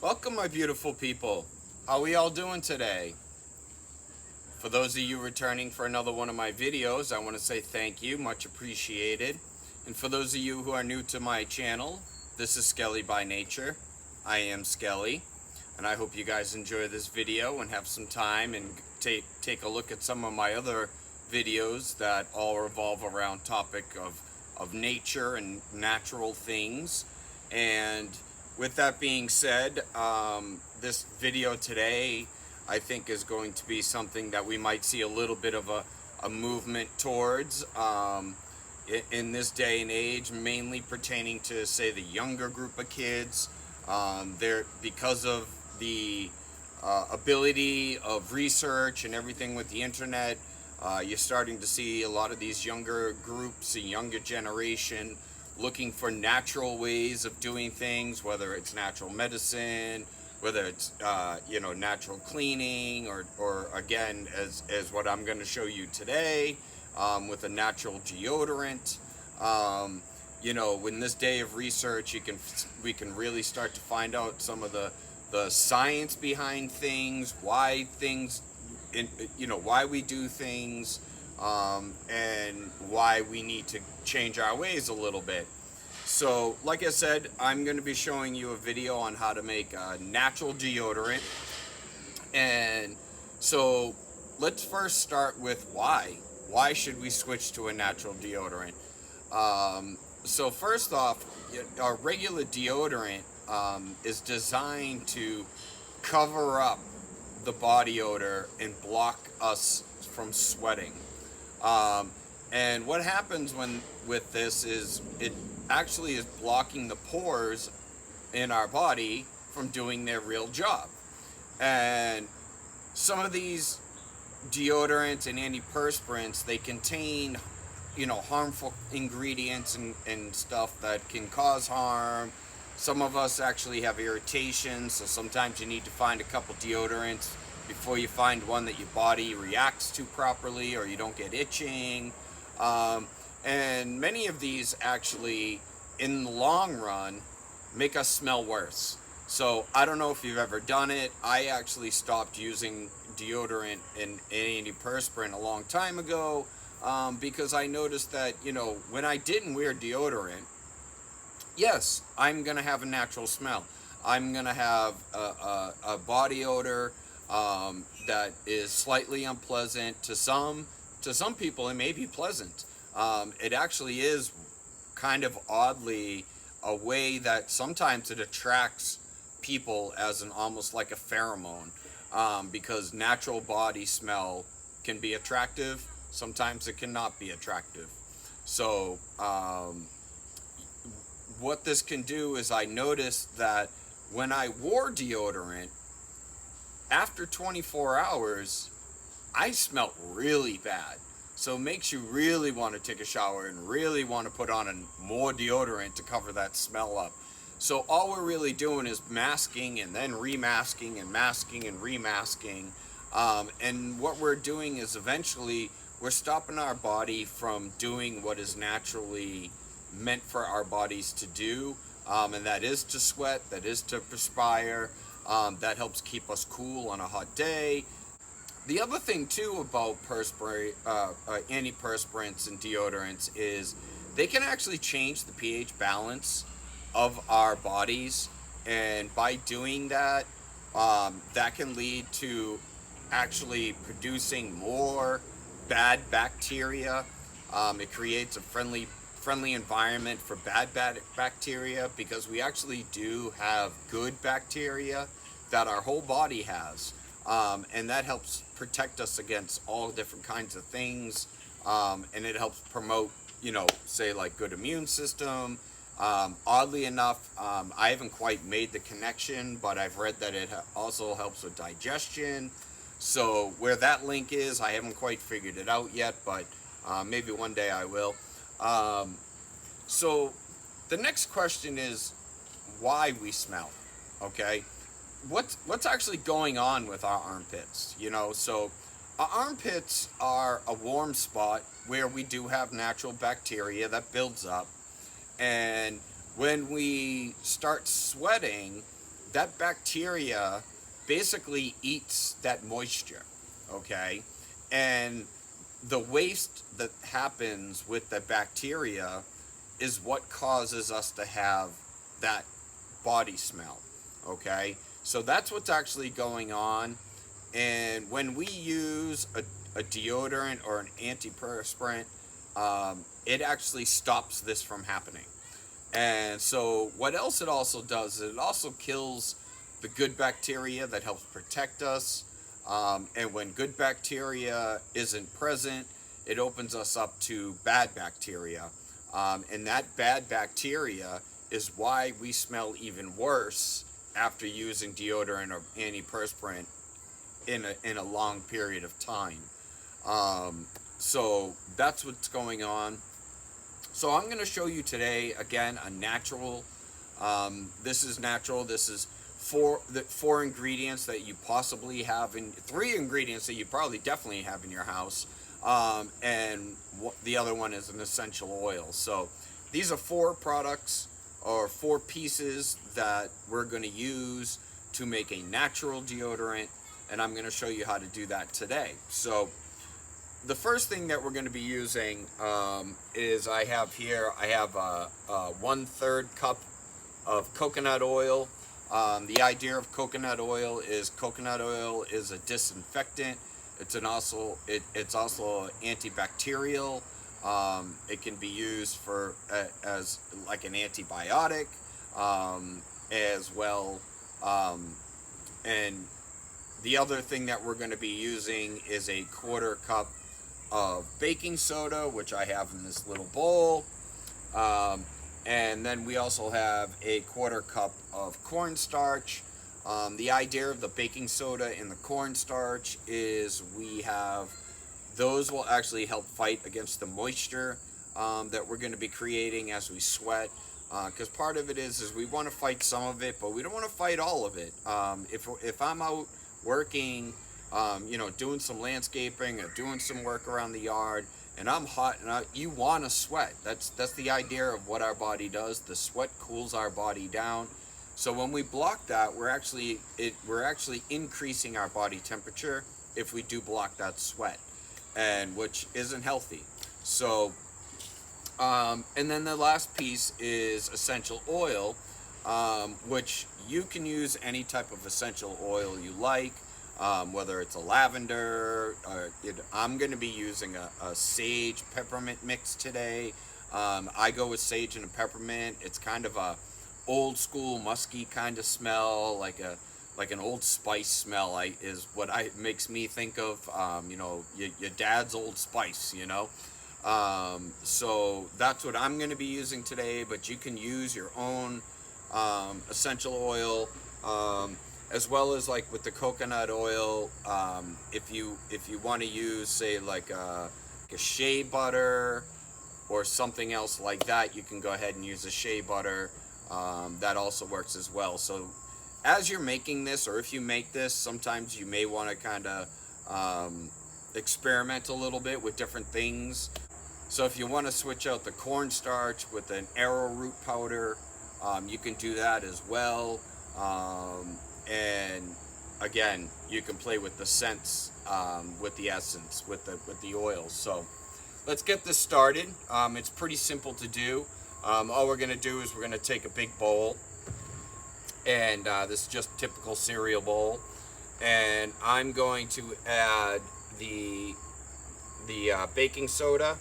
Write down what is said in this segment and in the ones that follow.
Welcome, my beautiful people. How are we all doing today? For those of you returning for another one of my videos, I want to say thank you, much appreciated. And for those of you who are new to my channel, this is Skelly by Nature. I am Skelly, and I hope you guys enjoy this video and have some time and take a look at some of my other videos that all revolve around topic of nature and natural things. And with that being said, this video today I think is going to be something that we might see a little bit of a movement towards in this day and age, mainly pertaining to, say, the younger group of kids. Because of the ability of research and everything with the internet, you're starting to see a lot of these younger groups, a younger generation, looking for natural ways of doing things, whether it's natural medicine, whether it's natural cleaning, or again, as what I'm going to show you today, with a natural deodorant. In this day of research, we can really start to find out some of the science behind things, why we do things, and why we need to change our ways a little bit. So, like I said, I'm going to be showing you a video on how to make a natural deodorant. And so, let's first start with why. Why should we switch to a natural deodorant? So first off, our regular deodorant is designed to cover up the body odor and block us from sweating. And what happens with this is it actually is blocking the pores in our body from doing their real job. And some of these deodorants and antiperspirants, they contain harmful ingredients and stuff that can cause harm. Some of us actually have irritation, so sometimes you need to find a couple deodorants before you find one that your body reacts to properly, or you don't get itching. And many of these actually, in the long run, make us smell worse. So I don't know if you've ever done it. I actually stopped using deodorant and antiperspirant a long time ago, because I noticed that, when I didn't wear deodorant, yes, I'm going to have a natural smell. I'm going to have a body odor that is slightly unpleasant. To some people, it may be pleasant. It actually is kind of oddly a way that sometimes it attracts people as almost like a pheromone, because natural body smell can be attractive. Sometimes it cannot be attractive. So what this can do is, I noticed that when I wore deodorant, after 24 hours, I smelled really bad. So it makes you really want to take a shower and really want to put on more deodorant to cover that smell up. So all we're really doing is masking and then remasking and masking and remasking. And what we're doing is eventually we're stopping our body from doing what is naturally meant for our bodies to do. And that is to sweat, that is to perspire. That helps keep us cool on a hot day. The other thing too about antiperspirants and deodorants is they can actually change the pH balance of our bodies, and by doing that, that can lead to actually producing more bad bacteria. It creates a friendly environment for bad bacteria, because we actually do have good bacteria that our whole body has. And that helps protect us against all different kinds of things, and it helps promote, say, like, good immune system. Oddly enough, I haven't quite made the connection, but I've read that it also helps with digestion. So where that link is, I haven't quite figured it out yet, but maybe one day I will. So the next question is why we smell, okay? What's actually going on with our armpits? So our armpits are a warm spot where we do have natural bacteria that builds up, and when we start sweating, that bacteria basically eats that moisture, okay? And the waste that happens with the bacteria is what causes us to have that body smell, okay? So that's what's actually going on. And when we use a deodorant or an antiperspirant, it actually stops this from happening. And so what else it also does is it also kills the good bacteria that helps protect us. And when good bacteria isn't present, it opens us up to bad bacteria. And that bad bacteria is why we smell even worse after using deodorant or antiperspirant in a long period of time. So that's what's going on. So I'm going to show you today, again, a natural, this is natural, this is four ingredients that you possibly have three ingredients that you probably definitely have in your house, and the other one is an essential oil. So these are 4 products or 4 pieces that we're going to use to make a natural deodorant, and I'm going to show you how to do that today. So the first thing that we're going to be using is I have a 1/3 cup of coconut oil. The idea of coconut oil is a disinfectant. It's also antibacterial. It can be used for as like an antibiotic as well. And the other thing that we're going to be using is a 1/4 cup of baking soda, which I have in this little bowl. And then we also have a 1/4 cup of cornstarch. The idea of the baking soda and the cornstarch is those will actually help fight against the moisture that we're going to be creating as we sweat. Because part of it is we want to fight some of it, but we don't want to fight all of it. If I'm out working, doing some landscaping or doing some work around the yard, and I'm hot, and you want to sweat. That's the idea of what our body does. The sweat cools our body down. So when we block that, we're actually increasing our body temperature if we do block that sweat, and which isn't healthy. So, and then the last piece is essential oil, which you can use any type of essential oil you like. Whether it's a lavender, I'm going to be using a sage peppermint mix today. I go with sage and peppermint. It's kind of a old school musky kind of smell, like an Old Spice smell. Is what makes me think of your dad's Old Spice. So that's what I'm going to be using today. But you can use your own essential oil. As well as like with the coconut oil, if you want to use, say, like a shea butter or something else like that, you can go ahead and use a shea butter. That also works as well. So as you're making this, or if you make this, sometimes you may want to kind of experiment a little bit with different things. So if you want to switch out the cornstarch with an arrowroot powder, you can do that as well. And again, you can play with the scents, with the essence, with the oils. So let's get this started. It's pretty simple to do. All we're going to do is we're going to take a big bowl, and this is just typical cereal bowl, and I'm going to add the baking soda.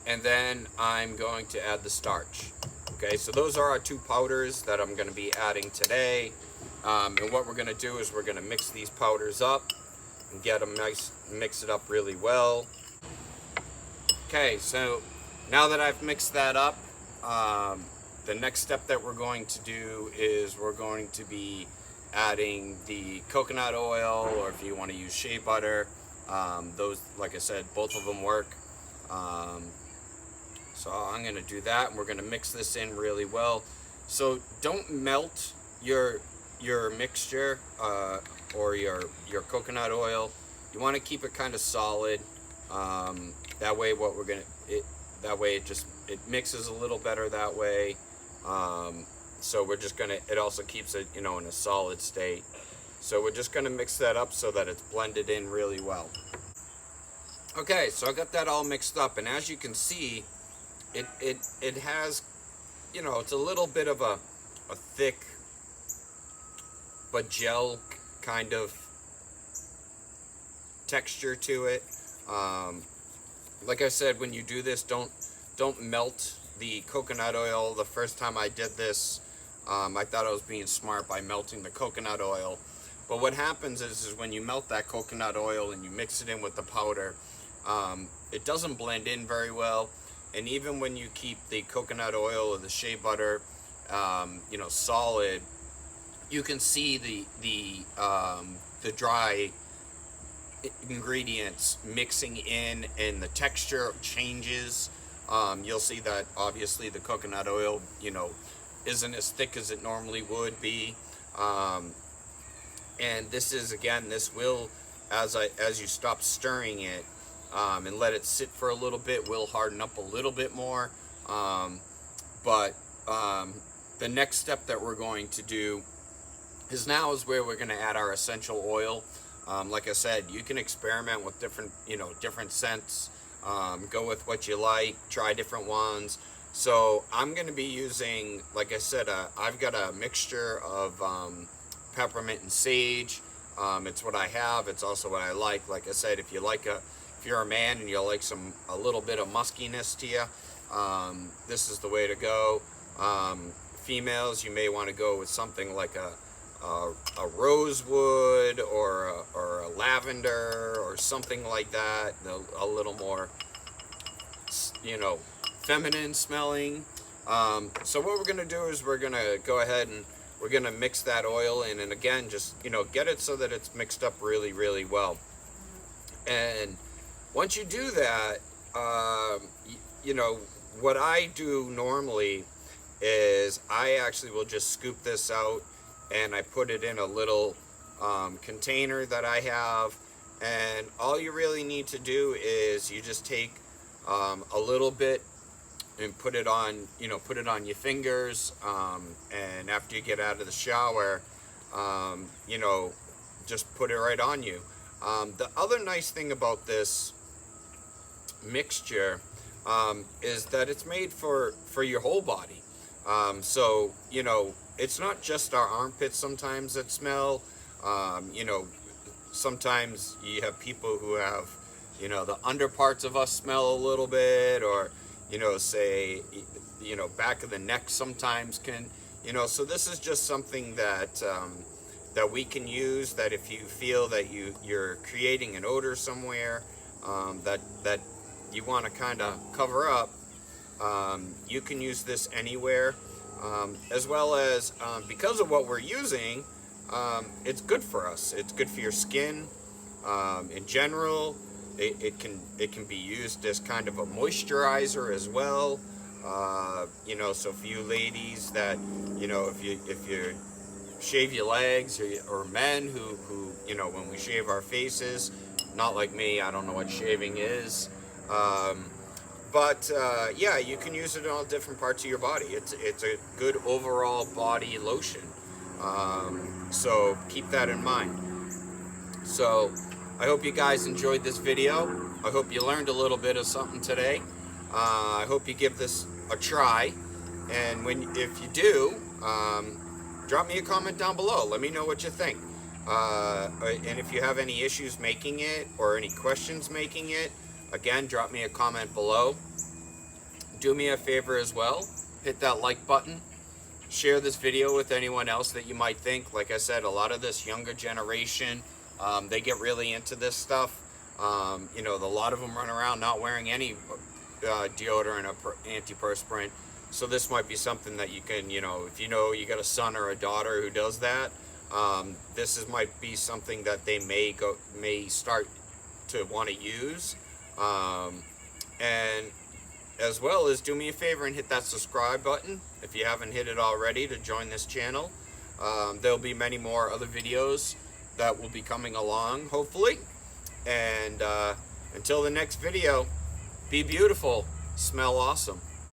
And then I'm going to add the starch. Okay, so those are our 2 powders that I'm going to be adding today. And what we're going to do is we're going to mix these powders up and get them mix it up really well. Okay, so now that I've mixed that up, the next step that we're going to do is we're going to be adding the coconut oil, or if you want to use shea butter. Those, like I said, both of them work. So I'm going to do that, and we're going to mix this in really well. So don't melt your mixture or your coconut oil. You want to keep it kind of solid. That way, that way it mixes a little better that way. So we're just gonna, it also keeps it, in a solid state. So we're just gonna mix that up so that it's blended in really well. Okay, so I got that all mixed up, and as you can see, it has, it's a little bit of a thick but gel kind of texture to it. Like I said, when you do this, don't melt the coconut oil. The first time I did this, I thought I was being smart by melting the coconut oil. But what happens is when you melt that coconut oil and you mix it in with the powder, it doesn't blend in very well. And even when you keep the coconut oil or the shea butter, solid, you can see the dry ingredients mixing in, and the texture changes. You'll see that obviously the coconut oil, isn't as thick as it normally would be. And this is, again, this will, as you stop stirring it and let it sit for a little bit, will harden up a little bit more. But the next step that we're going to do is where we're going to add our essential oil. Like I said, you can experiment with different scents. Go with what you like, try different ones. So I'm going to be using, like I said, I've got a mixture of peppermint and sage. It's what I have. It's also what I like. Like I said, if you're a man and you like a little bit of muskiness to you, this is the way to go. Females, you may want to go with something like a rosewood or a lavender or something like that, a little more, feminine smelling. So what we're going to do is we're going to go ahead and we're going to mix that oil in, and again, just, get it so that it's mixed up really, really well. And once you do that, what I do normally is I actually will just scoop this out and I put it in a little container that I have, and all you really need to do is you just take a little bit and put it on your fingers, and after you get out of the shower, just put it right on you. The other nice thing about this mixture is that it's made for your whole body. So it's not just our armpits sometimes that smell. Sometimes you have people who have, the under parts of us smell a little bit, or, say, back of the neck sometimes can, so this is just something that, that we can use, that if you feel that you're creating an odor somewhere, that you want to kind of cover up, you can use this anywhere. As well as, because of what we're using, it's good for us. It's good for your skin. In general, it can be used as kind of a moisturizer as well. So for you ladies that, if you shave your legs, or men who when we shave our faces, not like me, I don't know what shaving is. But yeah, you can use it in all different parts of your body. It's a good overall body lotion. So keep that in mind. So I hope you guys enjoyed this video. I hope you learned a little bit of something today. I hope you give this a try. And if you do, drop me a comment down below. Let me know what you think. And if you have any issues making it or any questions making it, again, drop me a comment below. Do me a favor as well. Hit that like button. Share this video with anyone else that you might think. Like I said, a lot of this younger generation, they get really into this stuff. A lot of them run around not wearing any deodorant or antiperspirant. So this might be something that you can, if you got a son or a daughter who does that, might be something that they may start to want to use. And as well as, do me a favor and hit that subscribe button if you haven't hit it already to join this channel. There'll be many more other videos that will be coming along, hopefully. And until the next video, be beautiful. smell awesome.